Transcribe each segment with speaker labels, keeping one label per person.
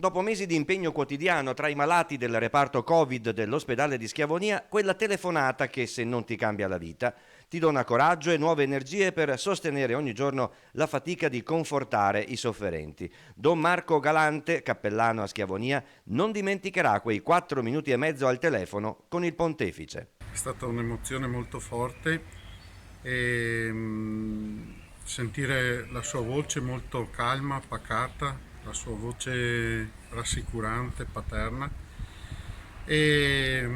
Speaker 1: Dopo mesi di impegno quotidiano tra i malati del reparto Covid dell'ospedale di Schiavonia, quella telefonata che, se non ti cambia la vita, ti dona coraggio e nuove energie per sostenere ogni giorno la fatica di confortare i sofferenti. Don Marco Galante, cappellano a Schiavonia, non dimenticherà quei 4 minuti e mezzo al telefono con il pontefice.
Speaker 2: È stata un'emozione molto forte e sentire la sua voce molto calma, pacata, la sua voce rassicurante, paterna e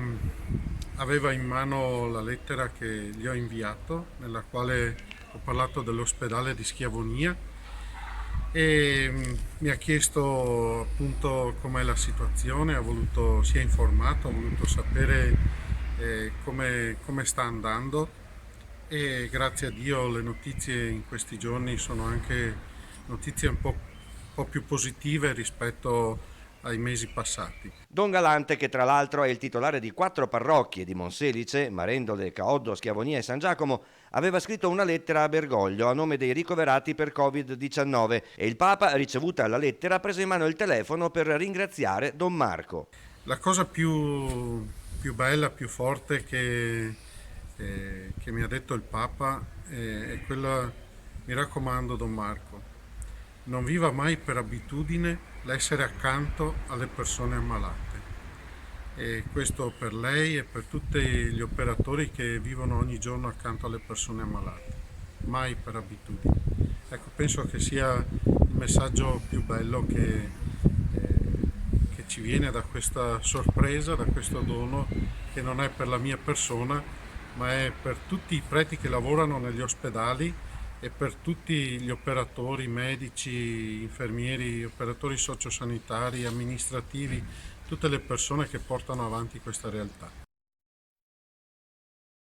Speaker 2: aveva in mano la lettera che gli ho inviato, nella quale ho parlato dell'ospedale di Schiavonia e mi ha chiesto appunto com'è la situazione, si è informato, ha voluto sapere come sta andando e grazie a Dio le notizie in questi giorni sono anche notizie un po' più positive rispetto ai mesi passati.
Speaker 1: Don Galante, che tra l'altro è il titolare di 4 parrocchie di Monselice, Marendole, Caoddo, Schiavonia e San Giacomo, aveva scritto una lettera a Bergoglio a nome dei ricoverati per Covid-19 e il Papa, ricevuta la lettera, ha preso in mano il telefono per ringraziare Don Marco.
Speaker 2: La cosa più bella, più forte che mi ha detto il Papa è quella, mi raccomando Don Marco, non viva mai per abitudine l'essere accanto alle persone ammalate. E questo per lei e per tutti gli operatori che vivono ogni giorno accanto alle persone ammalate, mai per abitudine. Ecco, penso che sia il messaggio più bello che ci viene da questa sorpresa, da questo dono che non è per la mia persona, ma è per tutti i preti che lavorano negli ospedali e per tutti gli operatori, medici, infermieri, operatori sociosanitari, amministrativi, tutte le persone che portano avanti questa realtà.